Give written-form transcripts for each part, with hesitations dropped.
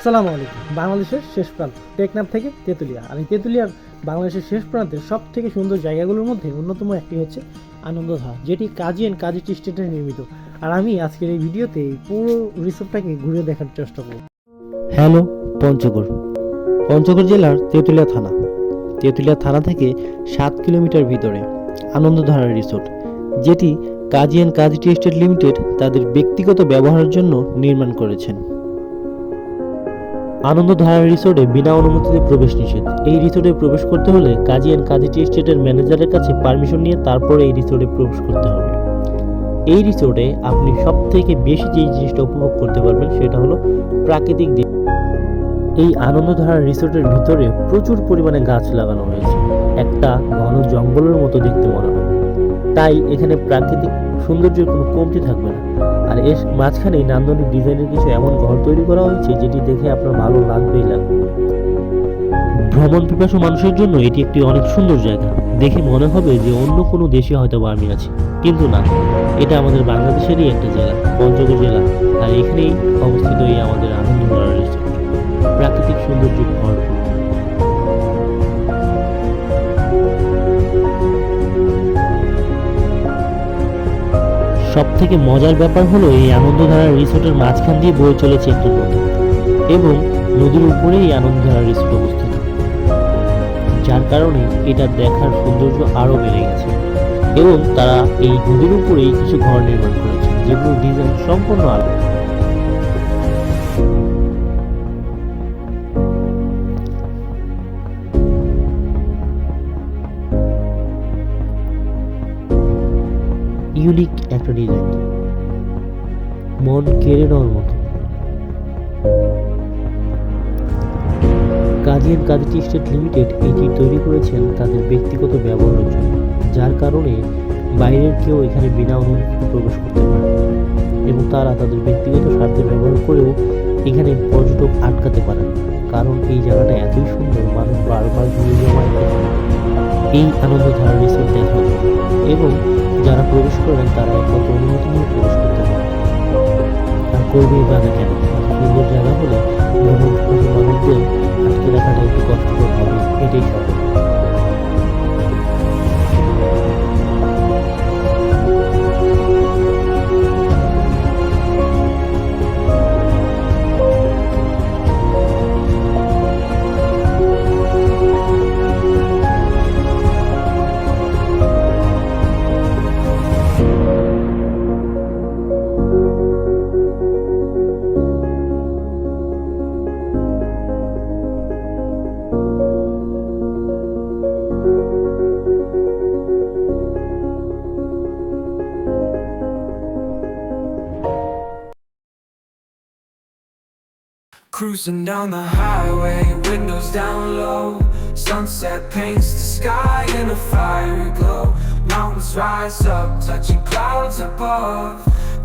সালামু আলাইকুম। বাংলাদেশের শেষ প্রান্ত টেকনাফ থেকে তেঁতুলিয়া। আর এই তেঁতুলিয়ার বাংলাদেশের শেষ প্রান্তের সব থেকে সুন্দর জায়গাগুলোর মধ্যে অন্যতম একটি হচ্ছে আনন্দধারা, যেটি কাজী অ্যান্ড কাজী টি স্টেটে নির্মিত। আর আমি আজকের এই ভিডিওতে এই পুরো রিসোর্টটাকে ঘুরে দেখার চেষ্টা করব। হ্যালো পঞ্চগড়। পঞ্চগড় জেলার তেঁতুলিয়া থানা। তেঁতুলিয়া থানা থেকে 7 কিলোমিটার ভিতরে আনন্দধারা রিসোর্ট, যেটি Kazi and Kazi tea estate limited তাদের ব্যক্তিগত ব্যবহারের জন্য নির্মাণ করেছেন। আনন্দধারা রিসোর্টে বিনা অনুমতিতে প্রবেশ নিষেধ। এই রিসোর্টে প্রবেশ করতে হলে কাজী অ্যান্ড কাজী টি এস্টেটের ম্যানেজারের কাছে পারমিশন নিয়ে তারপরে এই রিসোর্টে প্রবেশ করতে হবে। এই রিসোর্টে আপনি সব থেকে বেশি যে জিনিসটা উপভোগ করতে পারবেন সেটা হলো প্রাকৃতিক দৃশ্য। এই আনন্দধারা রিসোর্টের ভিতরে প্রচুর পরিমাণে গাছ লাগানো হয়েছে, একটা ঘন জঙ্গলের মতো দেখতে মনে হয়। তাই এখানে প্রাকৃতিক সৌন্দর্যের কোনো কমতি থাকবে না। আর এর মাঝখানেই নান্দনিক ডিজাইনের কিছু এমন ঘর তৈরি করা হয়েছে যেটি দেখে আপনার ভালো লাগবেই লাগবে। ভ্রমণ পিপাসু মানুষের জন্য এটি একটি অনেক সুন্দর জায়গা। দেখে মনে হবে যে অন্য কোনো দেশে হয়তো আমি আছি, কিন্তু না, এটা আমাদের বাংলাদেশেরই একটা জেলা, পঞ্চগড় জেলা। আর এখানেই অবস্থিত এই আমাদের আনন্দধারা রিসোর্ট, প্রাকৃতিক সৌন্দর্য ভরপুর। সব থেকে মজার ব্যাপার হলো এই আনন্দধারা রিসোর্টের মাঝখান দিয়ে বয়ে চলেছে একটি নদী, এবং নদীর উপরেই আনন্দধারা রিসোর্ট অবস্থিত, যার কারণে এটা দেখার সৌন্দর্য আরো বেড়ে গেছে। এবং তারা এই নদীর উপরেই কিছু ঘর নির্মাণ করেছে, যেগুলোর ডিজাইন সম্পূর্ণ আলাদা। ইউনিক একটা ডিজাইন, মন কেড়ে নেওয়ার মতো। Kazi and Kazi tea estate limited এটি তৈরি করেছেন তাদের ব্যক্তিগত ব্যবহারের জন্য, যার কারণে বাইরের কেউ এখানে বিনা অনুমতিতে প্রবেশ করতে পারে, এবং তারা তাদের ব্যক্তিগত স্বার্থে ব্যবহার করেও এখানে পর্যটক আটকাতে পারেন, কারণ এই জায়গাটা এতই সুন্দর, মানুষ বারবার ঘুরে যাওয়া এই আনন্দধারা রিসোর্ট দেখার জন্য। এবং যারা প্রবেশ করেন তারা একমাত্র অনুমতি নিয়ে প্রবেশ করতে পারে। আর করবেই বা না কেন? সুন্দর জায়গা হলে ভ্রমণ মানুষদের আটকে রাখাটা একটু কষ্টকর হবে, এটাই স্বাভাবিক। Cruising down the highway, windows down low. Sunset paints the sky in a fiery glow. Mountains rise up, touching clouds above.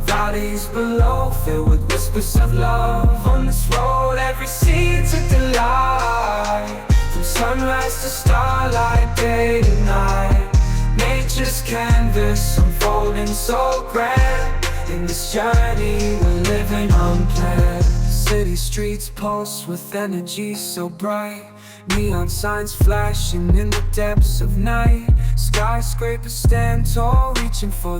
Valleys below, filled with whispers of love. On this road, every scene's a delight. From sunrise to starlight, day to night. Nature's canvas unfolding so grand. In this journey, we're living unplanned. City streets pulse with energy so bright. Neon signs flashing in the depths of night. Skyscrapers stand tall, reaching for